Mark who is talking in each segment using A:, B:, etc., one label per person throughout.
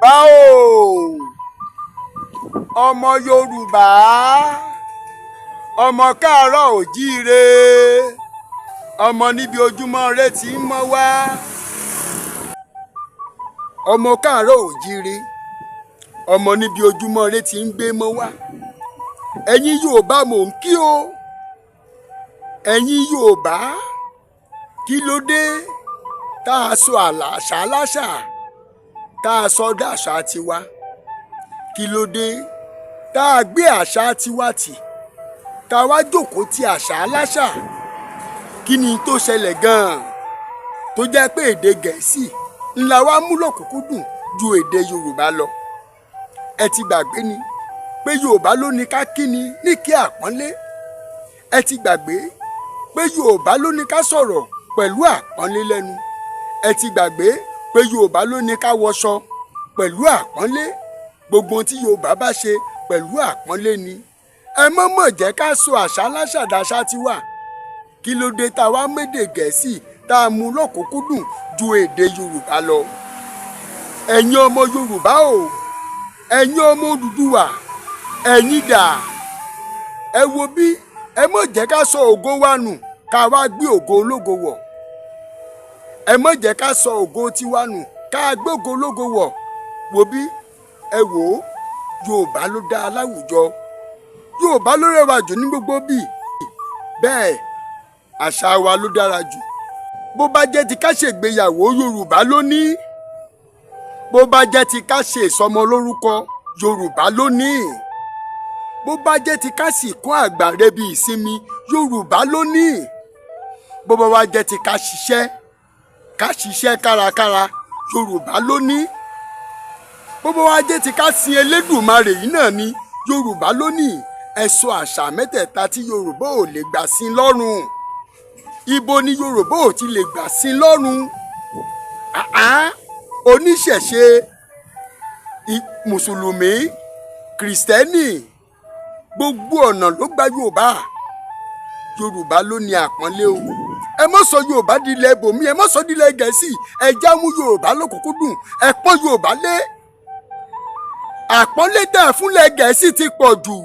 A: Yorùbá o, ọmọ Yorùbá, ọmọ káàárọ̀ òjíire, ọmọ níbi ojúmọ́ ire tí ń mọ́ wá, ọmọ káàárọ̀ òjíire, ọmọ níbi ojúmọ́ ire tí ń gbé mọ́ wá. Ẹ̀yin Yorùbá mò ń kí o, ẹ̀yin Yorùbá, kí ló dé tá a sọ àṣà aláṣà tá a sọ dàṣà tiwa? Kí ló dé tá a gbé àṣà tiwa tì tá a wá jókòó ti àṣà aláṣà? Kí ni tó ṣẹlẹ̀ gan-an tó jẹ́ pé èdè Gẹ̀ẹ́sì ńlá wa mú lọ́kùnkúndùn ju èdè Yorùbá lọ? Ẹ ti gbàgbé ni pé Yorùbá ló ní ká kíni ní kí àpọ́nlé? Ẹ ti gbàgbé pé Yorùbá ló ní ká sọ̀rọ̀ pẹ̀lú àpọ́nlé lẹ́nu? Ẹ ti gbàgbé pé Yorùbá ló ní ká wọṣọ pẹ̀lú àpọ́nlé? Gbogbo ohun tí Yorùbá bá ṣe pẹ̀lú àpọ́nlé ni. Ẹ mọ̀mọ̀ jẹ́ ká sọ àṣà aláṣà dàṣà tiwa. Kí ló dé tá a wá médè Gẹ̀ẹ́sì tá a mú lọ́kùnkúndùn ju èdè Yorùbá lọ? Ẹ̀yin ọmọ Yorùbá o, ẹ̀yin ọmọ Odùduwà, ẹ̀yin dà? Ẹ wo bí, ẹ mọ̀ jẹ́ ká sọ ògo wa nù ká wá gbé ògo ológo wọ̀. Ẹ mọ̀ jẹ́ ká sọ ògo tiwa nù ká gbógo ológo wọ̀. Wo bí, ẹ wò ó, Yorùbá ló dá láwùjọ, Yorùbá ló rẹwà jù ní gbogbo bí. Bẹ́ẹ̀ àṣà wa ló dára jù. Bó bá jẹ́ ti ká ṣègbéyàwó, Yorùbá ló ní. Bó bá jẹ́ ti ká ṣe ìsọmọ lórúkọ, Yorùbá ló ní. Bó bá jẹ́ ti ká sìnkú àgbà rebi ìsinmi, Yorùbá ló ní. Bó bá wá jẹ́ ti ká ṣiṣẹ́ kárakára, Yorùbá ló ní. Bó bá wá jẹ́ ti ká sin Elédùmarè yìí náà ni, Yorùbá ló ní. Ẹ sọ àṣà mẹ́tẹ̀ẹ̀ta tí Yorùbá ò lè gbà sin lọ́rùn. Ibo ni Yorùbá ò ti lè gbà sin lọ́rùn? Oníṣẹ̀ṣe, Mùsùlùmí, Kìrìsìtẹ́nì, gbogbo ọ̀nà ló gba Yorùbá. Yorùbá ló ní àpọ́nlé o. Ẹ mọ́ sọ Yorùbá di ilẹ̀ ibòmí, ẹ mọ́ sọ di ilẹ̀ Gẹ̀ẹ́sì. Ẹ já mú Yorùbá lọ́kùnkúndùn, ẹ pọ́n Yorùbá lé. Àpọ́nlé tẹ̀ fúnlẹ̀ Gẹ̀ẹ́sì ti pọ̀ jù.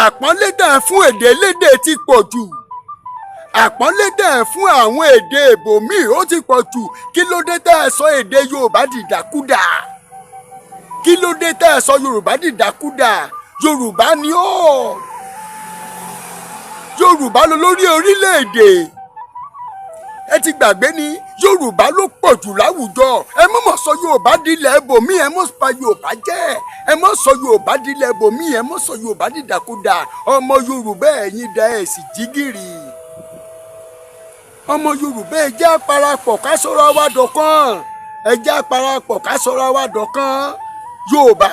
A: Àpọ́nlé tẹ̀ fún èdè elédè ti pọ̀ jù. Àpọ́nlé tẹ̀ fún àwọn èdè ibòmí ó ti pọ̀ jù. Kí ló dé tẹ́ ẹ sọ èdè Yorùbá dìdàkudà? Kí ló dé tẹ́ ẹ sọ Yorùbá dìdàkudà? Yorùbá ni ó. Yorùbá ló lórí orílẹ̀-èdè. Ẹ ti gbàgbé ni Yorùbá ló pọ̀ jù láwùjọ. Ẹ mọ̀ sọ Yorùbá dilẹ̀ ibòmí, ẹ mọ̀ pa Yorùbá jẹ́. Ẹ mọ̀ sọ Yorùbá dilẹ̀ ibòmí, ẹ mọ̀ sọ Yorùbá dìdàkudà. Ọmọ Yorùbá ẹ̀yin dá ẹ̀ sì jígìrì. Ọmọ Yorùbá ẹ jẹ́ parapọ̀ ká sọra wa dọ̀kan. Ẹ jẹ́ parapọ̀ ká sọra wa dọ̀kan. Yorùbá.